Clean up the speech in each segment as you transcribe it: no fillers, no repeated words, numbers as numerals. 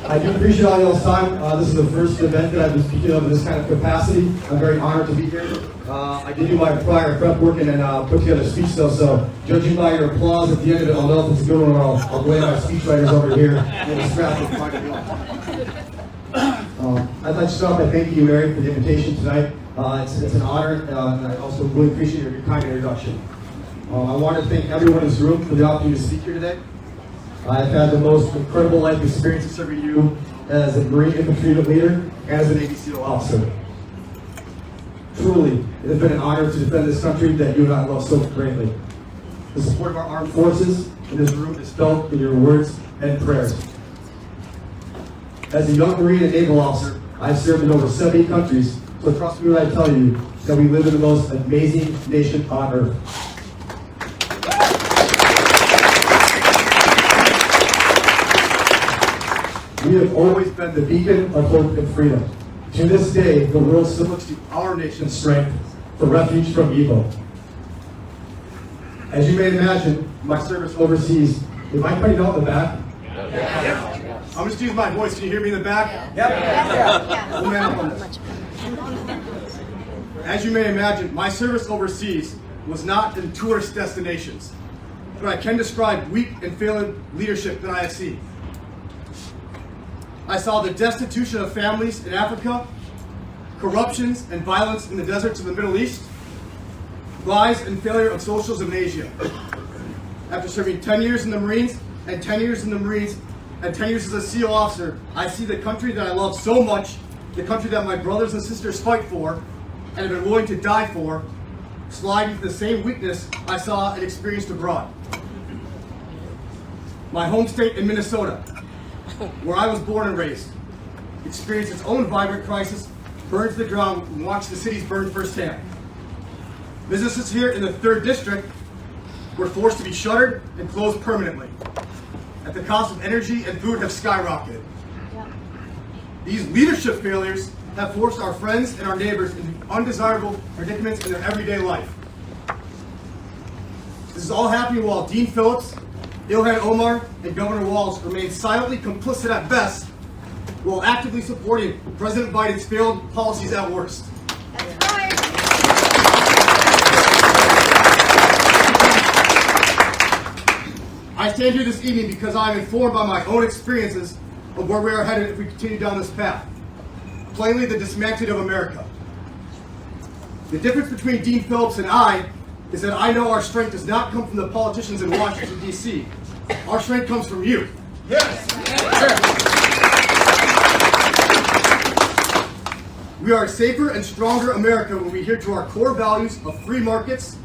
I do appreciate all y'all's time. This is the first event that I've been speaking of in this kind of capacity. I'm very honored to be here. I did do my prior prep work and then put together a speech though, so judging by your applause at the end of it, I'll know if it's a good one or I'll blame my speechwriters over here. I'd like to start by thanking you, Mary, for the invitation tonight. It's an honor, and I also really appreciate your kind introduction. I want to thank everyone in this room for the opportunity to speak here today. I've had the most incredible life experience serving you as a Marine infantry leader and as a Navy SEAL officer. Truly, it has been an honor to defend this country that you and I love so greatly. The support of our armed forces in this room is felt in your words and prayers. As a young Marine and naval officer, I've served in over 70 countries, so trust me when I tell you that we live in the most amazing nation on earth. We have always been the beacon of hope and freedom. To this day, the world still looks to our nation's strength for refuge from evil. As you may imagine, my service overseas, am I cutting out the back? Yeah. I'm just using my voice. Can you hear me in the back? Yep. Yeah. As you may imagine, my service overseas was not in tourist destinations, but I can describe weak and failing leadership that I have seen. I saw the destitution of families in Africa, corruptions and violence in the deserts of the Middle East, rise and failure of socialism in Asia. After serving 10 years in the Marines and 10 years in the Marines and 10 years as a SEAL officer, I see the country that I love so much, the country that my brothers and sisters fight for and have been willing to die for, slide into the same weakness I saw and experienced abroad. My home state in Minnesota, where I was born and raised, experienced its own vibrant crisis, burned to the ground, and watched the cities burn firsthand. Businesses here in the 3rd District were forced to be shuttered and closed permanently. At the cost of energy and food have skyrocketed. These leadership failures have forced our friends and our neighbors into undesirable predicaments in their everyday life. This is all happening while Dean Phillips, Ilhan Omar, and Governor Walz remain silently complicit at best, while actively supporting President Biden's failed policies at worst. That's right. I stand here this evening because I am informed by my own experiences of where we are headed if we continue down this path. Plainly, the dismantling of America. The difference between Dean Phillips and I is that I know our strength does not come from the politicians in Washington, D.C. Our strength comes from you. Yes. We are a safer and stronger America when we adhere to our core values of free markets,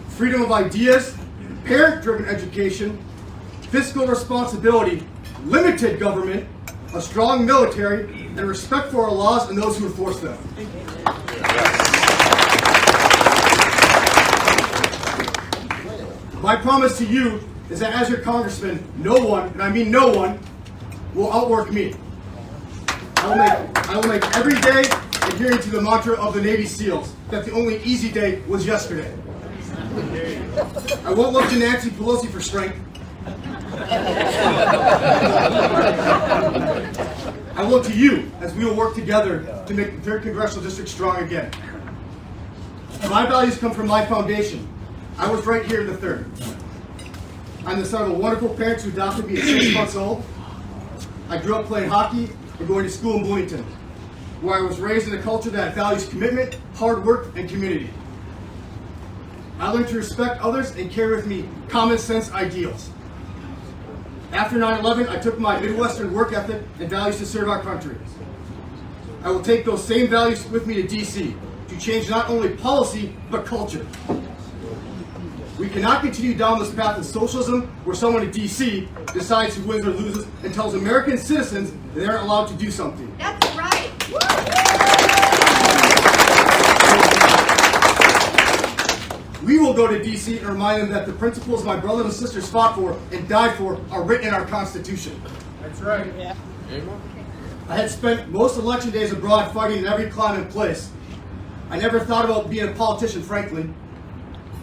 freedom of ideas, parent-driven education, fiscal responsibility, limited government, a strong military, and respect for our laws and those who enforce them. My promise to you is that as your congressman, no one, and I mean no one, will outwork me. I will make every day adhering to the mantra of the Navy SEALs that the only easy day was yesterday. I won't look to Nancy Pelosi for strength. I look to you as we will work together to make the 3rd Congressional District strong again. My values come from my foundation. I was right here in the 3rd. I'm the son of a wonderful parents who adopted me at 6 months old. I grew up playing hockey and going to school in Bloomington, where I was raised in a culture that values commitment, hard work, and community. I learned to respect others and carry with me common sense ideals. After 9/11, I took my Midwestern work ethic and values to serve our country. I will take those same values with me to D.C. to change not only policy, but culture. We cannot continue down this path of socialism where someone in D.C. decides who wins or loses and tells American citizens that they aren't allowed to do something. That's right. We will go to D.C. and remind them that the principles my brothers and sisters fought for and died for are written in our Constitution. That's right. Yeah. I had spent most election days abroad fighting in every climate and place. I never thought about being a politician, frankly.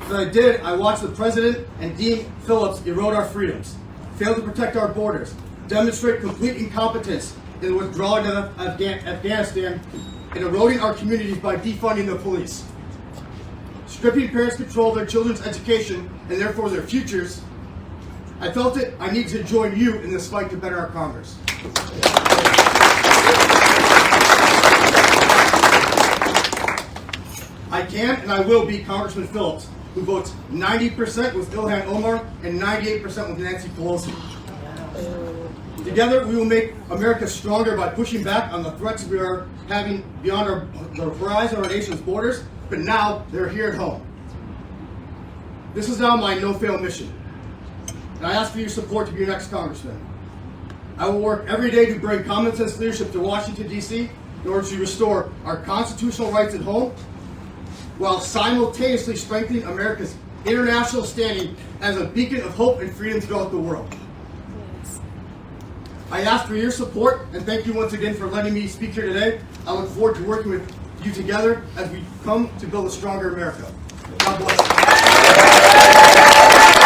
But I did. I watched the President and Dean Phillips erode our freedoms, fail to protect our borders, demonstrate complete incompetence, in the withdrawal of Afghanistan and eroding our communities by defunding the police. Stripping parents' control of their children's education and therefore their futures, I felt it I need to join you in this fight to better our Congress. I can and I will be Congressman Phillips, who votes 90% with Ilhan Omar and 98% with Nancy Pelosi. Together, we will make America stronger by pushing back on the threats we are having beyond the horizon of our nation's borders, but now they're here at home. This is now my no-fail mission, and I ask for your support to be your next congressman. I will work every day to bring common sense leadership to Washington, D.C. in order to restore our constitutional rights at home, while simultaneously strengthening America's international standing as a beacon of hope and freedom throughout the world. I ask for your support and thank you once again for letting me speak here today. I look forward to working with you together as we come to build a stronger America. God bless you.